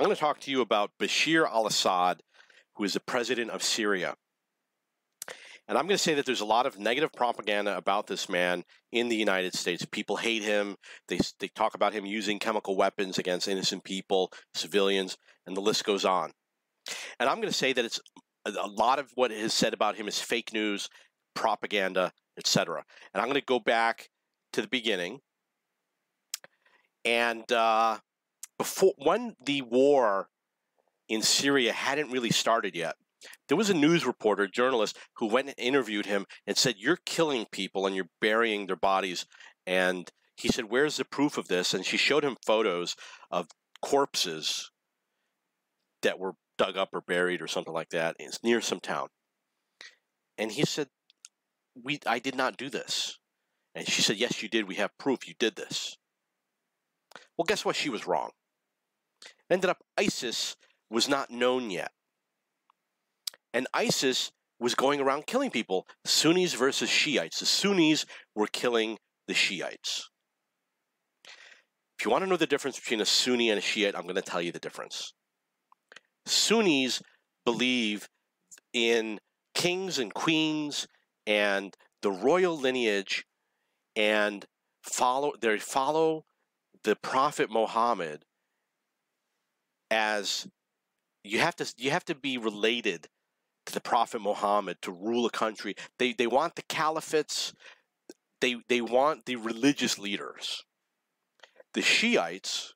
I'm going to talk to you about Bashir al-Assad, who is the president of Syria. And I'm going to say that there's a lot of negative propaganda about this man in the United States. People hate him. They talk about him using chemical weapons against innocent people, civilians, and the list goes on. And I'm going to say that it's a lot of what is said about him is fake news, propaganda, etc. And I'm going to go back to the beginning. And when the war in Syria hadn't really started yet, there was a news reporter, journalist, who went and interviewed him and said, "You're killing people and you're burying their bodies." And he said, "Where's the proof of this?" And she showed him photos of corpses that were dug up or buried or something like that. It's near some town. And he said, I did not do this. And she said, "Yes, you did. We have proof you did this." Well, guess what? She was wrong. Ended up ISIS was not known yet. And ISIS was going around killing people, Sunnis versus Shiites. The Sunnis were killing the Shiites. If you want to know the difference between a Sunni and a Shiite, I'm going to tell you the difference. Sunnis believe in kings and queens and the royal lineage, and they follow the Prophet Muhammad as you have to be related to the Prophet Muhammad to rule a country. They want the caliphates. They want the religious leaders. The Shiites,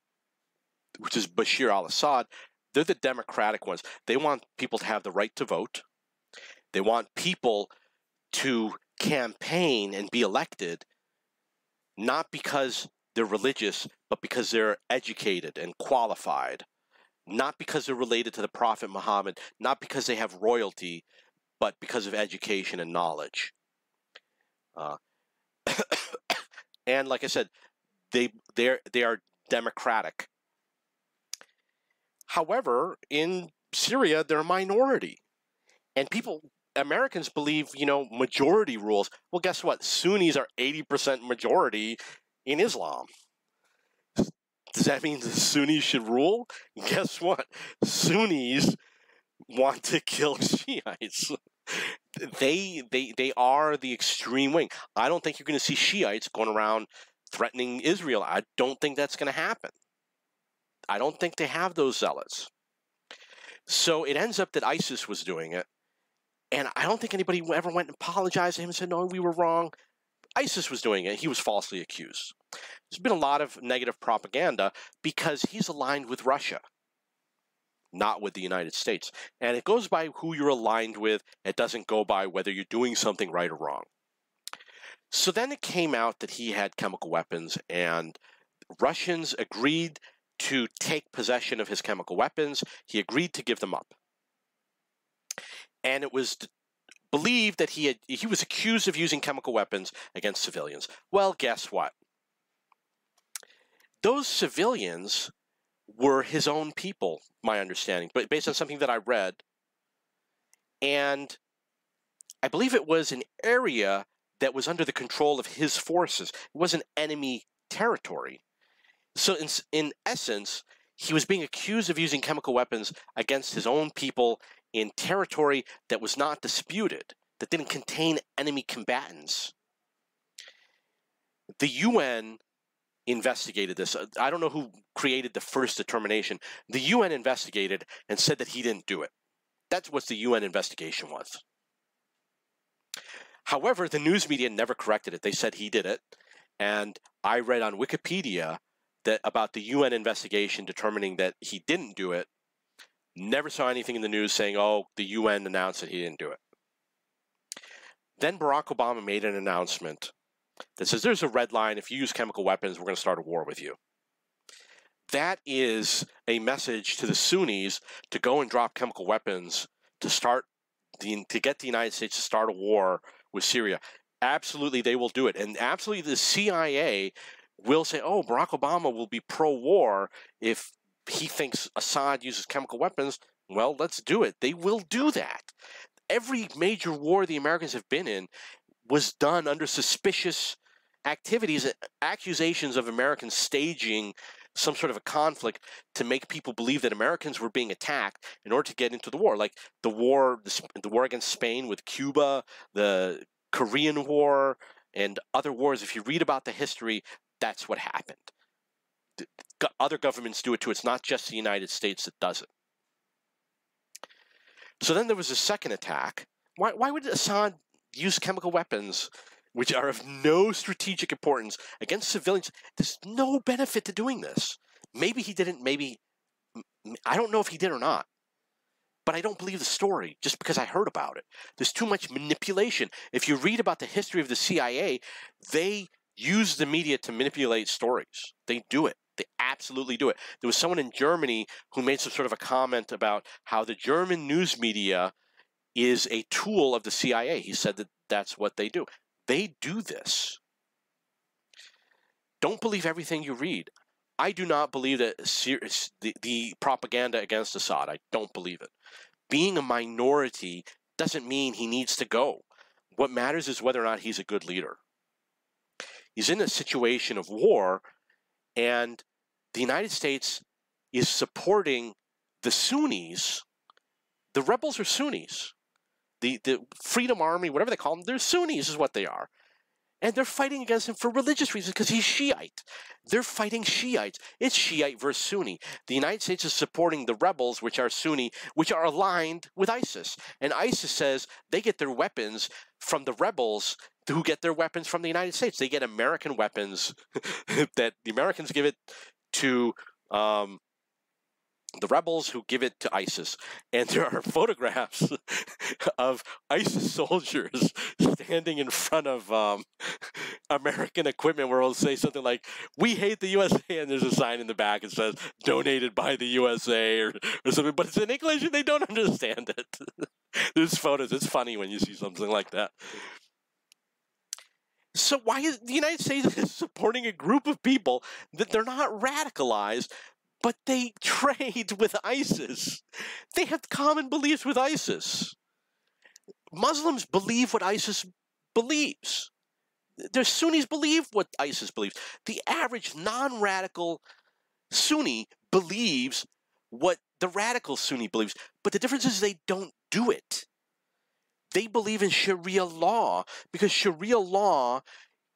which is Bashir al-Assad, they're the democratic ones. They want people to have the right to vote. They want people to campaign and be elected, not because they're religious, but because they're educated and qualified. Not because they're related to the Prophet Muhammad, not because they have royalty, but because of education and knowledge. And like I said, they are democratic. However, in Syria, they're a minority. And Americans believe, majority rules. Well, guess what? Sunnis are 80% majority in Islam. Does that mean the Sunnis should rule? Guess what? Sunnis want to kill Shiites. They are the extreme wing. I don't think you're going to see Shiites going around threatening Israel. I don't think that's going to happen. I don't think they have those zealots. So it ends up that ISIS was doing it. And I don't think anybody ever went and apologized to him and said, "No, we were wrong." ISIS was doing it. He was falsely accused. There's been a lot of negative propaganda because he's aligned with Russia, not with the United States. And it goes by who you're aligned with. It doesn't go by whether you're doing something right or wrong. So then it came out that he had chemical weapons, and Russians agreed to take possession of his chemical weapons. He agreed to give them up. And it was believed that he was accused of using chemical weapons against civilians. Well, guess what? Those civilians were his own people, my understanding, but based on something that I read. And I believe it was an area that was under the control of his forces. It wasn't enemy territory. So in essence, he was being accused of using chemical weapons against his own people in territory that was not disputed, that didn't contain enemy combatants. The UN investigated this. I don't know who created the first determination. The UN investigated and said that he didn't do it. That's what the UN investigation was. However, the news media never corrected it. They said he did it. And I read on Wikipedia that about the UN investigation determining that he didn't do it. Never saw anything in the news saying, "Oh, the UN announced that he didn't do it." Then Barack Obama made an announcement that says there's a red line. If you use chemical weapons, we're going to start a war with you. That is a message to the Sunnis to go and drop chemical weapons to get the United States to start a war with Syria. Absolutely, they will do it. And absolutely, the CIA will say, "Oh, Barack Obama will be pro-war if he thinks Assad uses chemical weapons. Well, let's do it." They will do that. Every major war the Americans have been in was done under suspicious activities, accusations of Americans staging some sort of a conflict to make people believe that Americans were being attacked in order to get into the war, like the war against Spain with Cuba, the Korean War, and other wars. If you read about the history, that's what happened. Other governments do it too. It's not just the United States that does it. So then there was a second attack. Why would Assad use chemical weapons, which are of no strategic importance, against civilians? There's no benefit to doing this. Maybe he didn't, I don't know if he did or not. But I don't believe the story just because I heard about it. There's too much manipulation. If you read about the history of the CIA, they use the media to manipulate stories. They do it. They absolutely do it. There was someone in Germany who made some sort of a comment about how the German news media is a tool of the CIA. He said that that's what they do. They do this. Don't believe everything you read. I do not believe that the propaganda against Assad. I don't believe it. Being a minority doesn't mean he needs to go. What matters is whether or not he's a good leader. He's in a situation of war, and the United States is supporting the Sunnis. The rebels are Sunnis. The Freedom Army, whatever they call them, they're Sunnis is what they are. And they're fighting against him for religious reasons because he's Shiite. They're fighting Shiites. It's Shiite versus Sunni. The United States is supporting the rebels, which are Sunni, which are aligned with ISIS. And ISIS says they get their weapons from the rebels who get their weapons from the United States. They get American weapons that the Americans give it to the rebels who give it to ISIS. And there are photographs of ISIS soldiers standing in front of American equipment where it'll say something like, "We hate the USA," and there's a sign in the back that says, "Donated by the USA," or something, but it's in English and they don't understand it. There's photos. It's funny when you see something like that. So why is the United States supporting a group of people that they're not radicalized, but they trade with ISIS? They have common beliefs with ISIS. Muslims believe what ISIS believes. The Sunnis believe what ISIS believes. The average non-radical Sunni believes what the radical Sunni believes, but the difference is they don't do it. They believe in Sharia law because Sharia law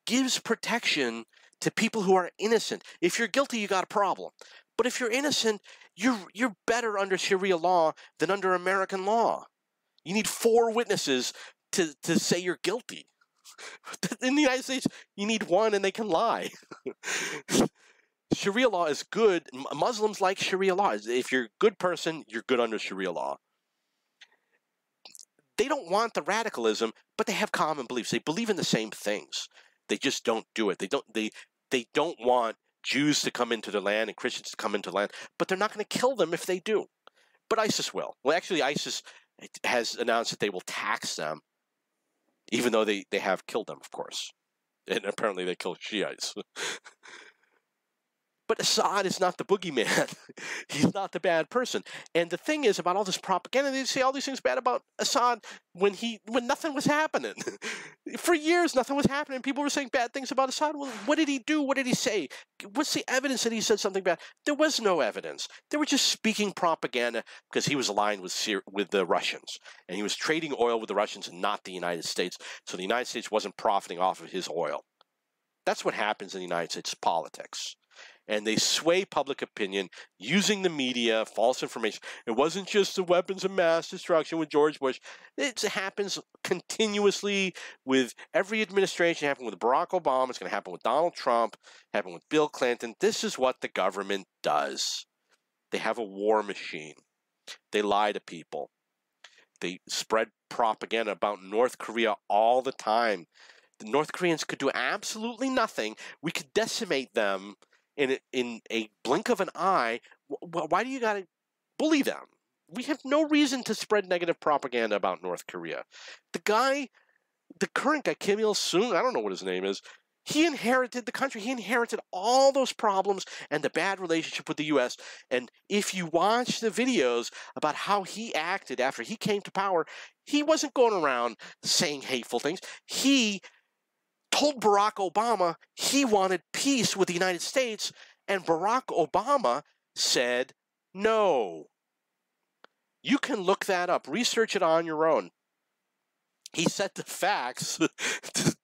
gives protection to people who are innocent. If you're guilty, you got a problem. But if you're innocent, you're better under Sharia law than under American law. You need 4 witnesses to say you're guilty. In the United States, you need 1 and they can lie. Sharia law is good. Muslims like Sharia law. If you're a good person, you're good under Sharia law. They don't want the radicalism, but they have common beliefs. They believe in the same things. They just don't do it. They don't want Jews to come into their land and Christians to come into the land, but they're not going to kill them if they do. But ISIS will. Well, actually, ISIS has announced that they will tax them, even though they have killed them, of course. And apparently they killed Shiites. But Assad is not the boogeyman. He's not the bad person. And the thing is about all this propaganda, they say all these things bad about Assad when nothing was happening. For years, nothing was happening. People were saying bad things about Assad. Well, what did he do? What did he say? What's the evidence that he said something bad? There was no evidence. They were just speaking propaganda because he was aligned with the Russians. And he was trading oil with the Russians and not the United States. So the United States wasn't profiting off of his oil. That's what happens in the United States politics. And they sway public opinion using the media, false information. It wasn't just the weapons of mass destruction with George Bush. It happens continuously with every administration. It happened with Barack Obama. It's going to happen with Donald Trump. It happened with Bill Clinton. This is what the government does. They have a war machine. They lie to people. They spread propaganda about North Korea all the time. The North Koreans could do absolutely nothing. We could decimate them in a blink of an eye. Why do you got to bully them? We have no reason to spread negative propaganda about North Korea. The current guy, Kim Il-sung, I don't know what his name is, he inherited the country. He inherited all those problems and the bad relationship with the U.S. And if you watch the videos about how he acted after he came to power, he wasn't going around saying hateful things. He told Barack Obama he wanted peace with the United States, And Barack Obama said no. You can look that up, research it on your own. He said the facts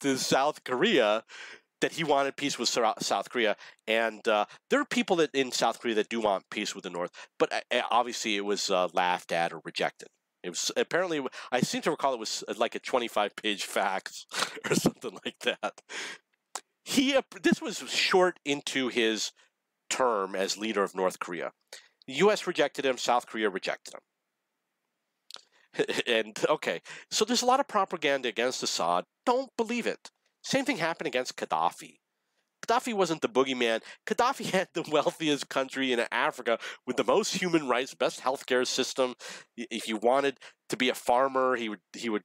to South Korea that he wanted peace with South Korea, and there are people that in South Korea that do want peace with the North, but obviously it was laughed at or rejected. It was apparently, I seem to recall it was like a 25-page fax or something like that. This was short into his term as leader of North Korea. The U.S. rejected him, South Korea rejected him. And, okay, so there's a lot of propaganda against Assad. Don't believe it. Same thing happened against Gaddafi. Gaddafi wasn't the boogeyman. Gaddafi had the wealthiest country in Africa with the most human rights, best healthcare system. If you wanted to be a farmer, he would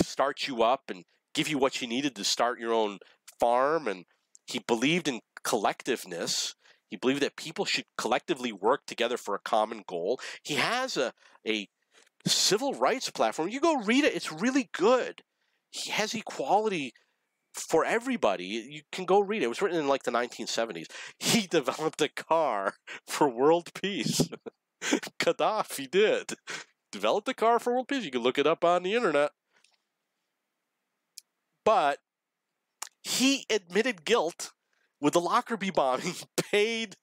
start you up and give you what you needed to start your own farm. And he believed in collectiveness. He believed that people should collectively work together for a common goal. He has a civil rights platform. You go read it. It's really good. He has equality for everybody. You can go read it. It was written in like the 1970s. He developed a car for world peace. Gaddafi did. Developed a car for world peace. You can look it up on the internet. But he admitted guilt with the Lockerbie bombing, paid,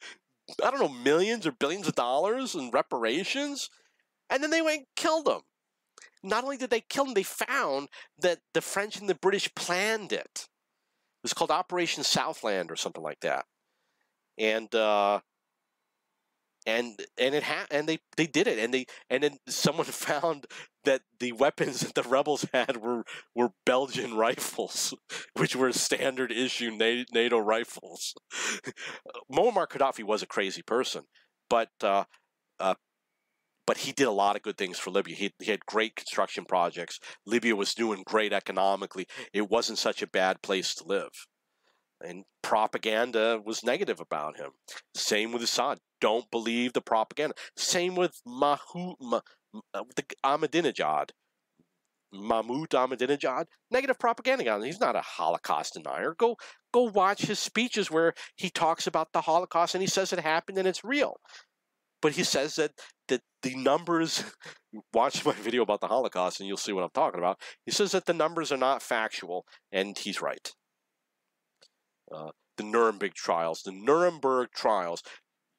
I don't know, millions or billions of dollars in reparations, and then they went and killed him. Not only did they kill him, they found that the French and the British planned it. It was called Operation Southland or something like that. And they did it, and then someone found that the weapons that the rebels had were Belgian rifles, which were standard issue NATO rifles. Muammar Gaddafi was a crazy person, but he did a lot of good things for Libya. He had great construction projects. Libya was doing great economically. It wasn't such a bad place to live. And propaganda was negative about him. Same with Assad. Don't believe the propaganda. Same with Ahmadinejad. Mahmoud Ahmadinejad. Negative propaganda on him. He's not a Holocaust denier. Go watch his speeches where he talks about the Holocaust and he says it happened and it's real. But he says that the numbers, watch my video about the Holocaust and you'll see what I'm talking about. He says that the numbers are not factual, and he's right. The Nuremberg trials.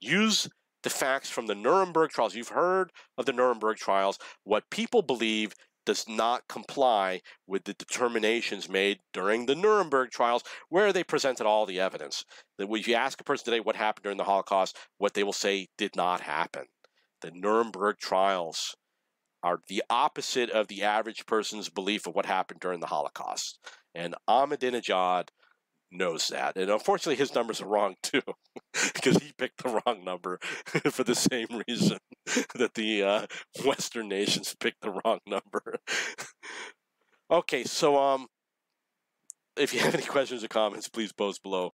Use the facts from the Nuremberg trials. You've heard of the Nuremberg trials. What people believe does not comply with the determinations made during the Nuremberg trials, where they presented all the evidence. That if you ask a person today what happened during the Holocaust, what they will say did not happen. The Nuremberg trials are the opposite of the average person's belief of what happened during the Holocaust. And Ahmadinejad knows that. And unfortunately, his numbers are wrong too, because he picked the wrong number for the same reason that the Western nations picked the wrong number. Okay, so if you have any questions or comments, please post below.